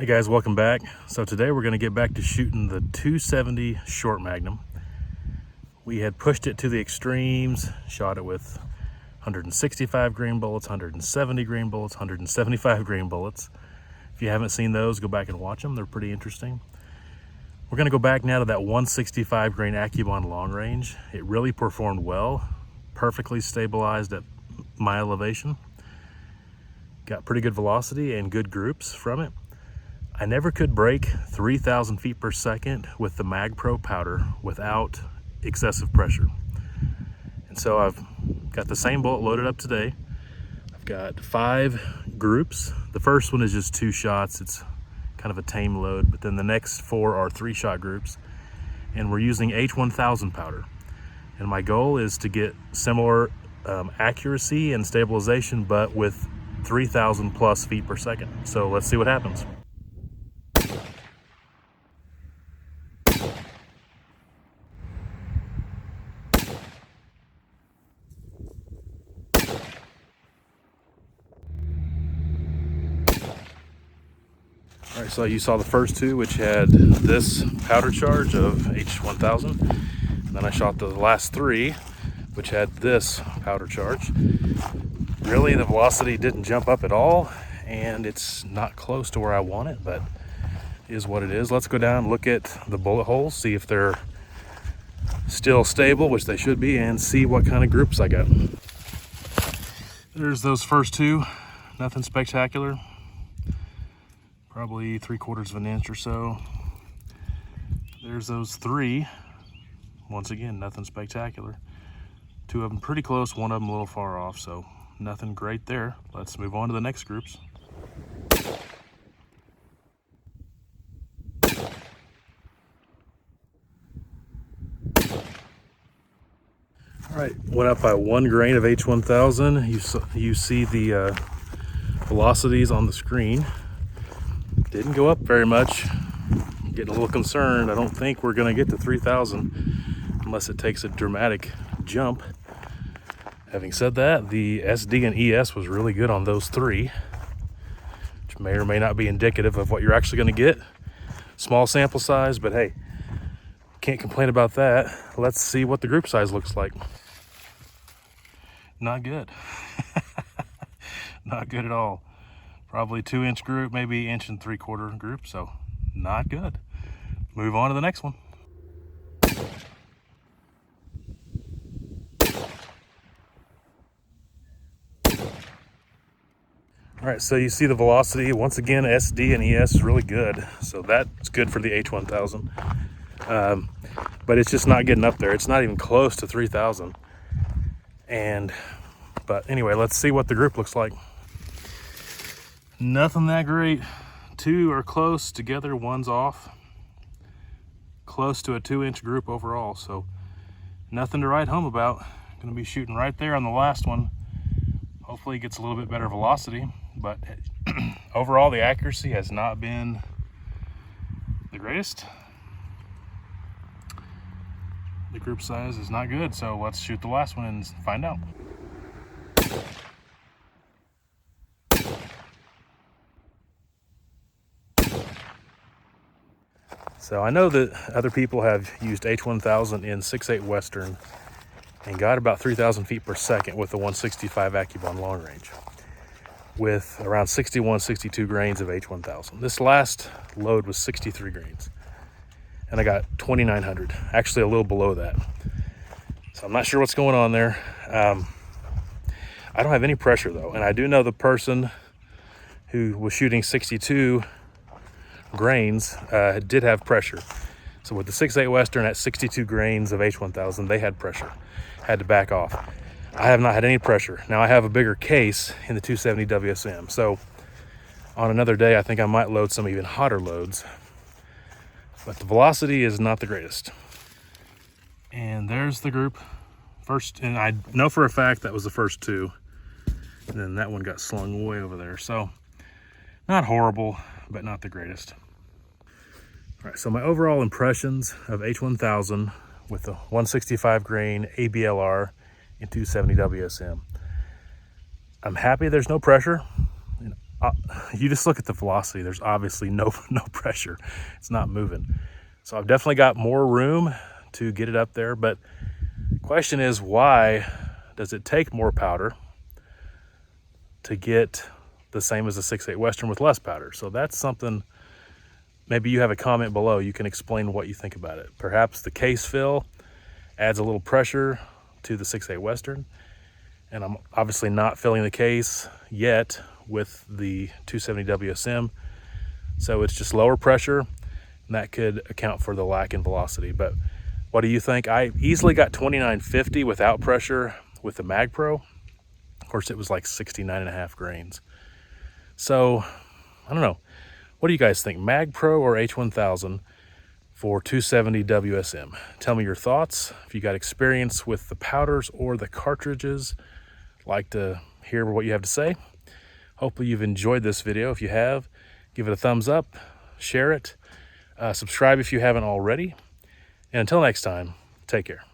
guys, welcome back. So today we're going to get back to shooting the 270 Short Magnum. We had pushed it to the extremes, shot it with 165 grain bullets, 170 grain bullets, 175 grain bullets. If you haven't seen those, go back and watch them. They're pretty interesting. We're going to go back now to that 165 grain Accubond long range. It really performed well, perfectly stabilized at my elevation. Got pretty good velocity and good groups from it. I never could break 3,000 feet per second with the Magpro powder without excessive pressure. And so I've got the same bullet loaded up today. I've got 5 groups. The first one is just 2 shots. It's kind of a tame load, but then the next 4 are 3-shot groups. And we're using H1000 powder. And my goal is to get similar accuracy and stabilization, but with 3,000 plus feet per second. So let's see what happens. All right, so you saw the first 2, which had this powder charge of H1000. And then I shot the last 3, which had this powder charge. Really, the velocity didn't jump up at all, and it's not close to where I want it, but it is what it is. Let's go down and look at the bullet holes, see if they're still stable, which they should be, and see what kind of groups I got. There's those first 2, nothing spectacular. Probably 3/4 of an inch or so. There's those 3. Once again, nothing spectacular. 2 of them pretty close, 1 of them a little far off, so nothing great there. Let's move on to the next groups. All right, went up by 1 grain of H1000. You see the velocities on the screen. Didn't go up very much. I'm getting a little concerned. I don't think we're gonna get to 3,000 unless it takes a dramatic jump. Having said that, the SD and ES was really good on those 3, which may or may not be indicative of what you're actually gonna get. Small sample size, but hey, can't complain about that. Let's see what the group size looks like. Not good. Not good at all. Probably 2-inch group, maybe 1 3/4 group, so not good. Move on to the next one. All right, so you see the velocity. Once again, SD and ES is really good, so that's good for the H1000. But it's just not getting up there. It's not even close to 3,000. But anyway, let's see what the group looks like. Nothing that great. 2 are close together, 1's off. Close to a 2-inch group overall, so nothing to write home about. Gonna be shooting right there on the last one. Hopefully it gets a little bit better velocity, but overall the accuracy has not been the greatest. The group size is not good, so let's shoot the last one and find out. So I know that other people have used H1000 in 6.8 Western and got about 3,000 feet per second with the 165 Accubond long range with around 61, 62 grains of H1000. This last load was 63 grains and I got 2,900, actually a little below that. So I'm not sure what's going on there. I don't have any pressure though, and I do know the person who was shooting 62 grains did have pressure. So with the 6.8 Western at 62 grains of H1000, they had pressure, had to back off. I have not had any pressure. Now I have a bigger case in the 270 WSM, so on another day I think I might load some even hotter loads, but the velocity is not the greatest. And there's the group first, and I know for a fact that was the first 2, and then that one got slung way over there. So not horrible, but not the greatest. All right, so my overall impressions of H1000 with the 165 grain ABLR in 270 WSM. I'm happy there's no pressure. You just look at the velocity. There's obviously no pressure. It's not moving. So I've definitely got more room to get it up there, but the question is, why does it take more powder to get the same as a 6.8 Western with less powder? So that's something, maybe you have a comment below. You can explain what you think about it. Perhaps the case fill adds a little pressure to the 6.8 Western, and I'm obviously not filling the case yet with the 270 WSM, so it's just lower pressure, and that could account for the lack in velocity. But what do you think? I easily got 2950 without pressure with the Magpro. Of course, it was like 69.5 grains. So I don't know, what do you guys think, Magpro or H1000 for 270 WSM? Tell me your thoughts. If you got experience with the powders or the cartridges, I'd like to hear what you have to say. Hopefully you've enjoyed this video. If you have, give it a thumbs up, share it, subscribe if you haven't already. And until next time, take care.